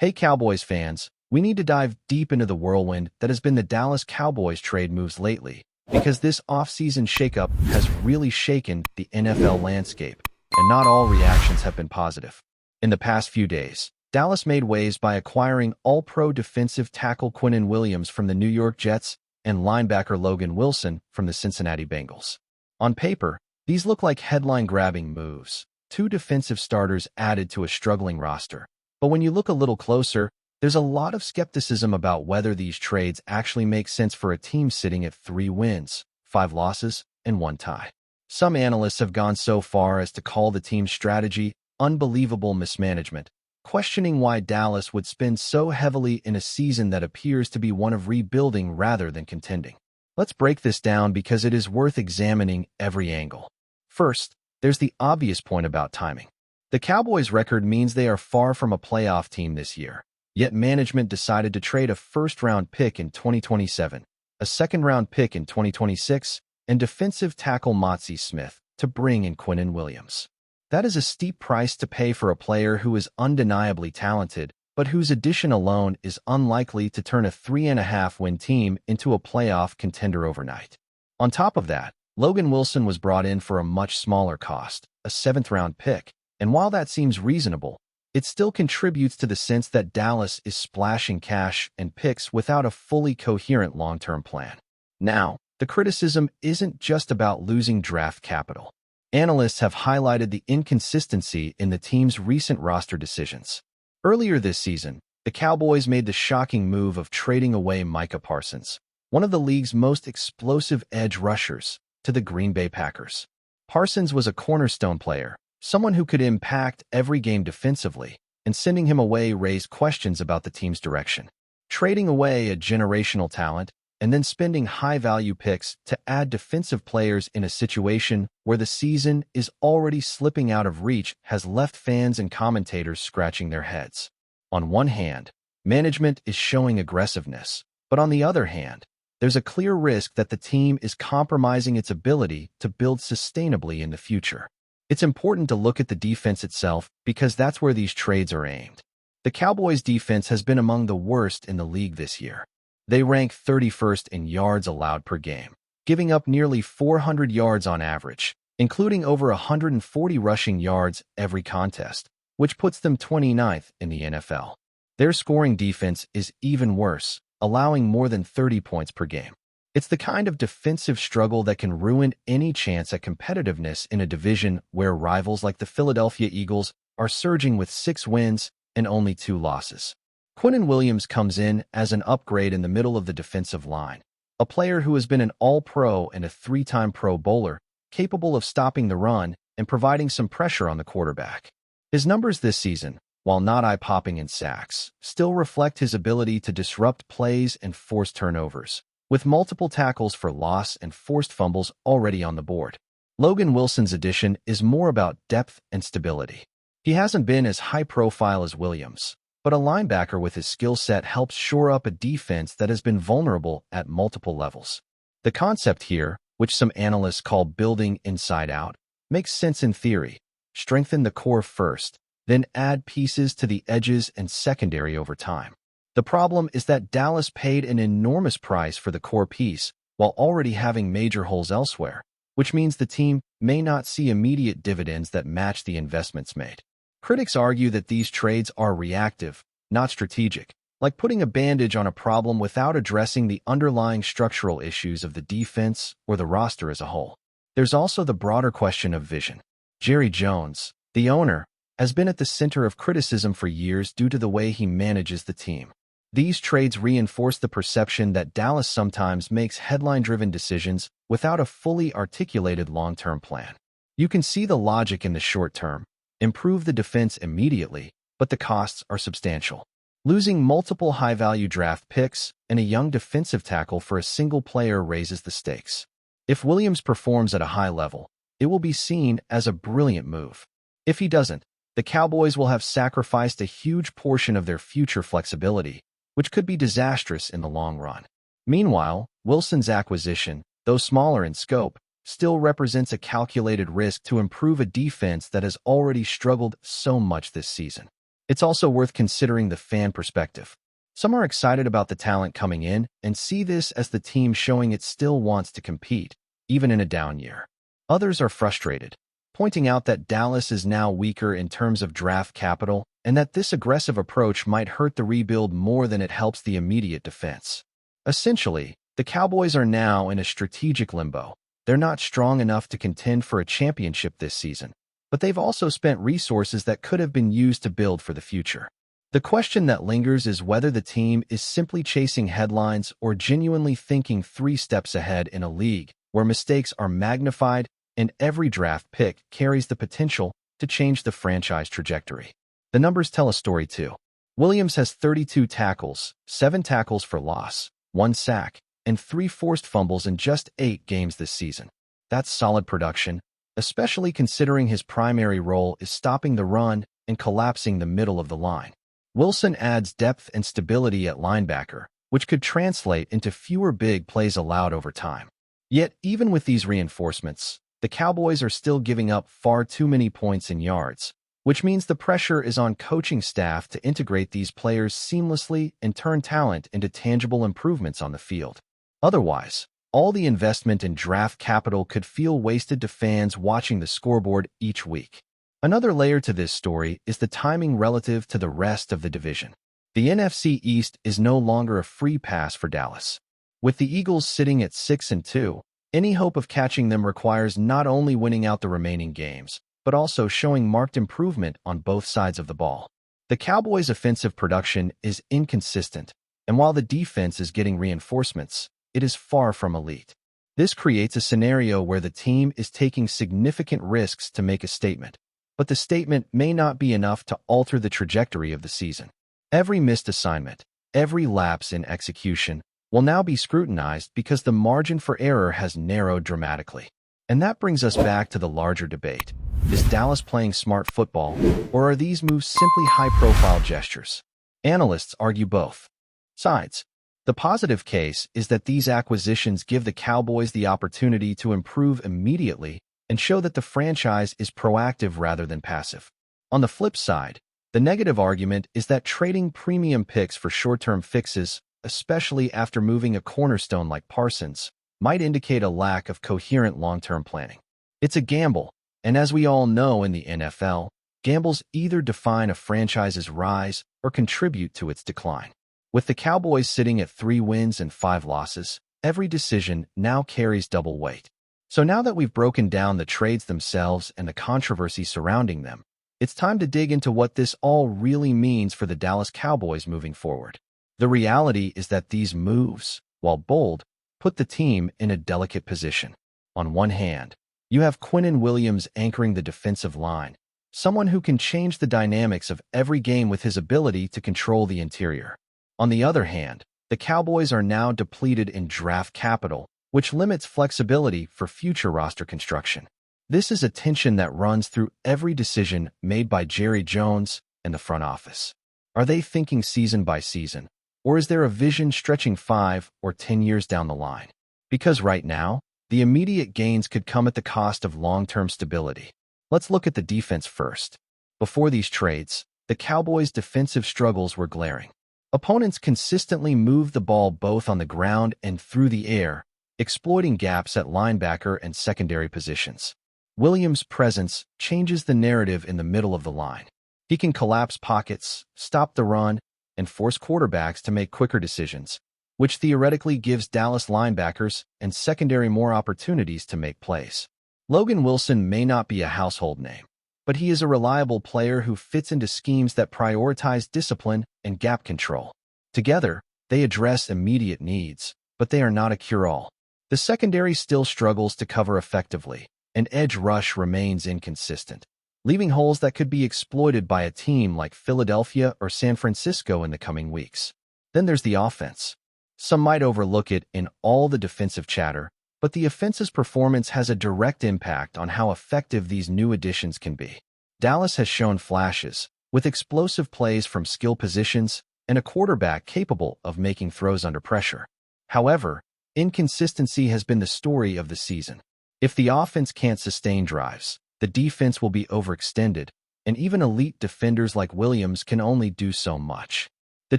Hey Cowboys fans, we need to dive deep into the whirlwind that has been the Dallas Cowboys trade moves lately, because this offseason shakeup has really shaken the NFL landscape, and not all reactions have been positive. In the past few days, Dallas made waves by acquiring All-Pro defensive tackle Quinnen Williams from the New York Jets and linebacker Logan Wilson from the Cincinnati Bengals. On paper, these look like headline-grabbing moves, two defensive starters added to a struggling roster. But when you look a little closer, there's a lot of skepticism about whether these trades actually make sense for a team sitting at 3 wins, 5 losses, and 1 tie. Some analysts have gone so far as to call the team's strategy unbelievable mismanagement, questioning why Dallas would spend so heavily in a season that appears to be one of rebuilding rather than contending. Let's break this down because it is worth examining every angle. First, there's the obvious point about timing. The Cowboys' record means they are far from a playoff team this year, yet management decided to trade a first-round pick in 2027, a second-round pick in 2026, and defensive tackle Motzie Smith to bring in Quinnen Williams. That is a steep price to pay for a player who is undeniably talented, but whose addition alone is unlikely to turn a 3.5-win team into a playoff contender overnight. On top of that, Logan Wilson was brought in for a much smaller cost, a 7th-round pick, and while that seems reasonable, it still contributes to the sense that Dallas is splashing cash and picks without a fully coherent long-term plan. Now, the criticism isn't just about losing draft capital. Analysts have highlighted the inconsistency in the team's recent roster decisions. Earlier this season, the Cowboys made the shocking move of trading away Micah Parsons, one of the league's most explosive edge rushers, to the Green Bay Packers. Parsons was a cornerstone player, someone who could impact every game defensively, and sending him away raised questions about the team's direction. Trading away a generational talent and then spending high-value picks to add defensive players in a situation where the season is already slipping out of reach has left fans and commentators scratching their heads. On one hand, management is showing aggressiveness, but on the other hand, there's a clear risk that the team is compromising its ability to build sustainably in the future. It's important to look at the defense itself because that's where these trades are aimed. The Cowboys' defense has been among the worst in the league this year. They rank 31st in yards allowed per game, giving up nearly 400 yards on average, including over 140 rushing yards every contest, which puts them 29th in the NFL. Their scoring defense is even worse, allowing more than 30 points per game. It's the kind of defensive struggle that can ruin any chance at competitiveness in a division where rivals like the Philadelphia Eagles are surging with 6 wins and only 2 losses. Quinnen Williams comes in as an upgrade in the middle of the defensive line, a player who has been an All-Pro and a 3-time Pro Bowler, capable of stopping the run and providing some pressure on the quarterback. His numbers this season, while not eye-popping in sacks, still reflect his ability to disrupt plays and force turnovers, with multiple tackles for loss and forced fumbles already on the board. Logan Wilson's addition is more about depth and stability. He hasn't been as high-profile as Williams, but a linebacker with his skill set helps shore up a defense that has been vulnerable at multiple levels. The concept here, which some analysts call building inside out, makes sense in theory. Strengthen the core first, then add pieces to the edges and secondary over time. The problem is that Dallas paid an enormous price for the core piece while already having major holes elsewhere, which means the team may not see immediate dividends that match the investments made. Critics argue that these trades are reactive, not strategic, like putting a bandage on a problem without addressing the underlying structural issues of the defense or the roster as a whole. There's also the broader question of vision. Jerry Jones, the owner, has been at the center of criticism for years due to the way he manages the team. These trades reinforce the perception that Dallas sometimes makes headline-driven decisions without a fully articulated long-term plan. You can see the logic in the short term. Improve the defense immediately, but the costs are substantial. Losing multiple high-value draft picks and a young defensive tackle for a single player raises the stakes. If Williams performs at a high level, it will be seen as a brilliant move. If he doesn't, the Cowboys will have sacrificed a huge portion of their future flexibility, which could be disastrous in the long run. Meanwhile, Wilson's acquisition, though smaller in scope, still represents a calculated risk to improve a defense that has already struggled so much this season. It's also worth considering the fan perspective. Some are excited about the talent coming in and see this as the team showing it still wants to compete, even in a down year. Others are frustrated, pointing out that Dallas is now weaker in terms of draft capital and that this aggressive approach might hurt the rebuild more than it helps the immediate defense. Essentially, the Cowboys are now in a strategic limbo. They're not strong enough to contend for a championship this season, but they've also spent resources that could have been used to build for the future. The question that lingers is whether the team is simply chasing headlines or genuinely thinking 3 steps ahead in a league where mistakes are magnified and every draft pick carries the potential to change the franchise trajectory. The numbers tell a story too. Williams has 32 tackles, 7 tackles for loss, 1 sack, and 3 forced fumbles in just 8 games this season. That's solid production, especially considering his primary role is stopping the run and collapsing the middle of the line. Wilson adds depth and stability at linebacker, which could translate into fewer big plays allowed over time. Yet, even with these reinforcements, the Cowboys are still giving up far too many points and yards, which means the pressure is on coaching staff to integrate these players seamlessly and turn talent into tangible improvements on the field. Otherwise, all the investment in draft capital could feel wasted to fans watching the scoreboard each week. Another layer to this story is the timing relative to the rest of the division. The NFC East is no longer a free pass for Dallas. With the Eagles sitting at 6-2, any hope of catching them requires not only winning out the remaining games, but also showing marked improvement on both sides of the ball. The Cowboys' offensive production is inconsistent, and while the defense is getting reinforcements, it is far from elite. This creates a scenario where the team is taking significant risks to make a statement, but the statement may not be enough to alter the trajectory of the season. Every missed assignment, every lapse in execution, will now be scrutinized because the margin for error has narrowed dramatically. And that brings us back to the larger debate. Is Dallas playing smart football, or are these moves simply high-profile gestures? Analysts argue both sides. The positive case is that these acquisitions give the Cowboys the opportunity to improve immediately and show that the franchise is proactive rather than passive. On the flip side, the negative argument is that trading premium picks for short-term fixes, especially after moving a cornerstone like Parsons, might indicate a lack of coherent long-term planning. It's a gamble, and as we all know in the NFL, gambles either define a franchise's rise or contribute to its decline. With the Cowboys sitting at 3 wins and 5 losses, every decision now carries double weight. So now that we've broken down the trades themselves and the controversy surrounding them, it's time to dig into what this all really means for the Dallas Cowboys moving forward. The reality is that these moves, while bold, put the team in a delicate position. On one hand, you have Quinnen Williams anchoring the defensive line, someone who can change the dynamics of every game with his ability to control the interior. On the other hand, the Cowboys are now depleted in draft capital, which limits flexibility for future roster construction. This is a tension that runs through every decision made by Jerry Jones and the front office. Are they thinking season by season, or is there a vision stretching 5 or 10 years down the line? Because right now, the immediate gains could come at the cost of long-term stability. Let's look at the defense first. Before these trades, the Cowboys' defensive struggles were glaring. Opponents consistently moved the ball both on the ground and through the air, exploiting gaps at linebacker and secondary positions. Williams' presence changes the narrative in the middle of the line. He can collapse pockets, stop the run, and force quarterbacks to make quicker decisions, which theoretically gives Dallas linebackers and secondary more opportunities to make plays. Logan Wilson may not be a household name, but he is a reliable player who fits into schemes that prioritize discipline and gap control. Together, they address immediate needs, but they are not a cure-all. The secondary still struggles to cover effectively, and edge rush remains inconsistent, leaving holes that could be exploited by a team like Philadelphia or San Francisco in the coming weeks. Then there's the offense. Some might overlook it in all the defensive chatter, but the offense's performance has a direct impact on how effective these new additions can be. Dallas has shown flashes, with explosive plays from skill positions and a quarterback capable of making throws under pressure. However, inconsistency has been the story of the season. If the offense can't sustain drives, the defense will be overextended, and even elite defenders like Williams can only do so much. The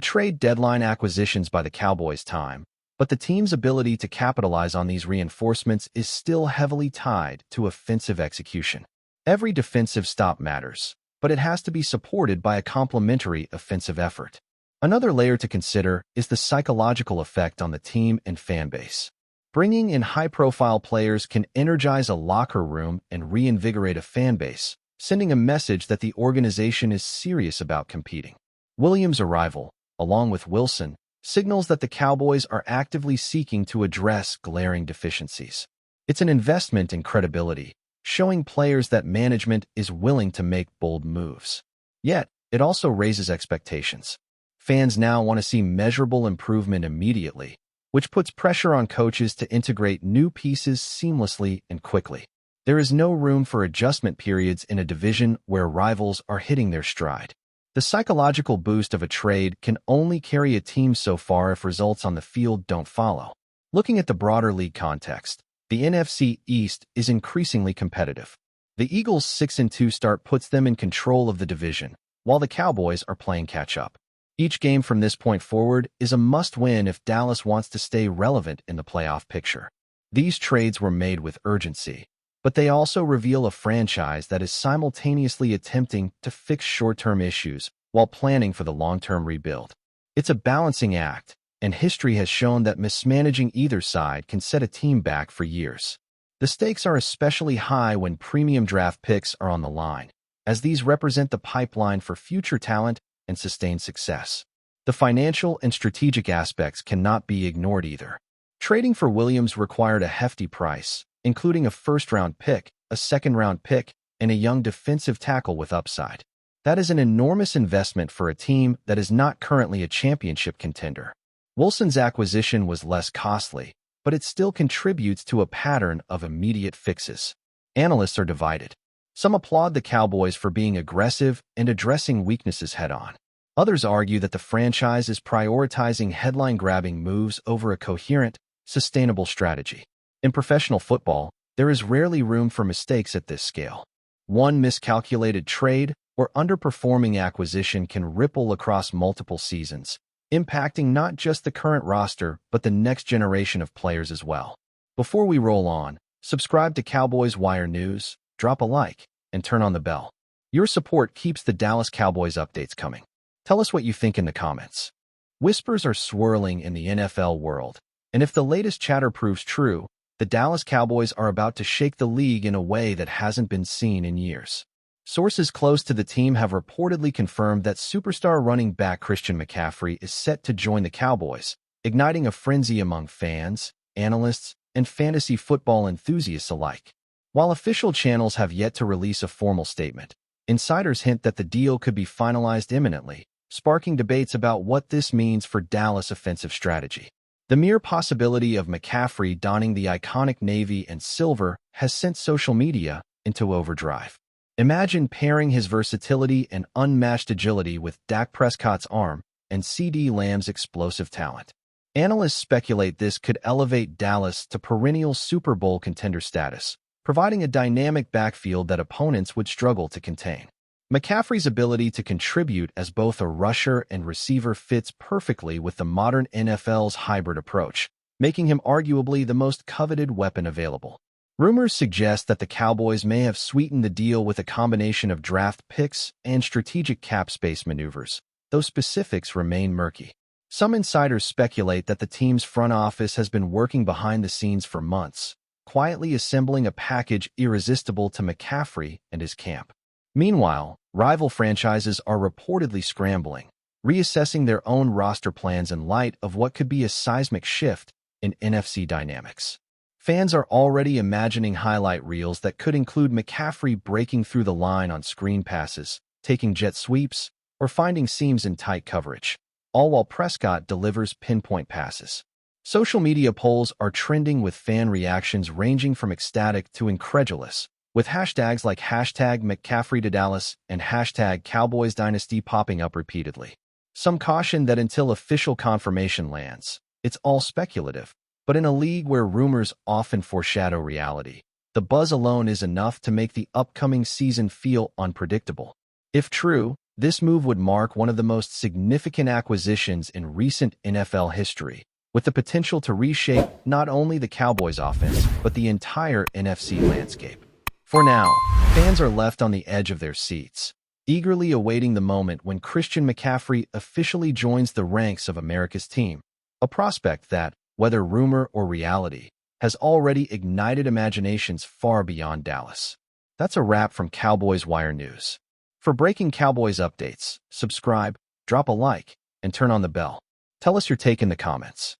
trade deadline acquisitions by the Cowboys time, but the team's ability to capitalize on these reinforcements is still heavily tied to offensive execution. Every defensive stop matters, but it has to be supported by a complementary offensive effort. Another layer to consider is the psychological effect on the team and fan base. Bringing in high-profile players can energize a locker room and reinvigorate a fan base, sending a message that the organization is serious about competing. Williams' arrival, along with Wilson, signals that the Cowboys are actively seeking to address glaring deficiencies. It's an investment in credibility, showing players that management is willing to make bold moves. Yet, it also raises expectations. Fans now want to see measurable improvement immediately, which puts pressure on coaches to integrate new pieces seamlessly and quickly. There is no room for adjustment periods in a division where rivals are hitting their stride. The psychological boost of a trade can only carry a team so far if results on the field don't follow. Looking at the broader league context, the NFC East is increasingly competitive. The Eagles' 6-2 start puts them in control of the division, while the Cowboys are playing catch-up. Each game from this point forward is a must-win if Dallas wants to stay relevant in the playoff picture. These trades were made with urgency, but they also reveal a franchise that is simultaneously attempting to fix short-term issues while planning for the long-term rebuild. It's a balancing act, and history has shown that mismanaging either side can set a team back for years. The stakes are especially high when premium draft picks are on the line, as these represent the pipeline for future talent and sustained success. The financial and strategic aspects cannot be ignored either. Trading for Williams required a hefty price, including a first-round pick, a second-round pick, and a young defensive tackle with upside. That is an enormous investment for a team that is not currently a championship contender. Wilson's acquisition was less costly, but it still contributes to a pattern of immediate fixes. Analysts are divided. Some applaud the Cowboys for being aggressive and addressing weaknesses head-on. Others argue that the franchise is prioritizing headline-grabbing moves over a coherent, sustainable strategy. In professional football, there is rarely room for mistakes at this scale. One miscalculated trade or underperforming acquisition can ripple across multiple seasons, impacting not just the current roster but the next generation of players as well. Before we roll on, subscribe to Cowboys Wire News, drop a like, and turn on the bell. Your support keeps the Dallas Cowboys updates coming. Tell us what you think in the comments. Whispers are swirling in the NFL world, and if the latest chatter proves true, the Dallas Cowboys are about to shake the league in a way that hasn't been seen in years. Sources close to the team have reportedly confirmed that superstar running back Christian McCaffrey is set to join the Cowboys, igniting a frenzy among fans, analysts, and fantasy football enthusiasts alike. While official channels have yet to release a formal statement, insiders hint that the deal could be finalized imminently, sparking debates about what this means for Dallas' offensive strategy. The mere possibility of McCaffrey donning the iconic navy and silver has sent social media into overdrive. Imagine pairing his versatility and unmatched agility with Dak Prescott's arm and CeeDee Lamb's explosive talent. Analysts speculate this could elevate Dallas to perennial Super Bowl contender status, providing a dynamic backfield that opponents would struggle to contain. McCaffrey's ability to contribute as both a rusher and receiver fits perfectly with the modern NFL's hybrid approach, making him arguably the most coveted weapon available. Rumors suggest that the Cowboys may have sweetened the deal with a combination of draft picks and strategic cap space maneuvers, though specifics remain murky. Some insiders speculate that the team's front office has been working behind the scenes for months, quietly assembling a package irresistible to McCaffrey and his camp. Meanwhile, rival franchises are reportedly scrambling, reassessing their own roster plans in light of what could be a seismic shift in NFC dynamics. Fans are already imagining highlight reels that could include McCaffrey breaking through the line on screen passes, taking jet sweeps, or finding seams in tight coverage, all while Prescott delivers pinpoint passes. Social media polls are trending with fan reactions ranging from ecstatic to incredulous, with hashtags like #McCaffreyToDallas and #CowboysDynasty popping up repeatedly. Some caution that until official confirmation lands, it's all speculative, but in a league where rumors often foreshadow reality, the buzz alone is enough to make the upcoming season feel unpredictable. If true, this move would mark one of the most significant acquisitions in recent NFL history, with the potential to reshape not only the Cowboys' offense, but the entire NFC landscape. For now, fans are left on the edge of their seats, eagerly awaiting the moment when Christian McCaffrey officially joins the ranks of America's team, a prospect that, whether rumor or reality, has already ignited imaginations far beyond Dallas. That's a wrap from Cowboys Wire News. For breaking Cowboys updates, subscribe, drop a like, and turn on the bell. Tell us your take in the comments.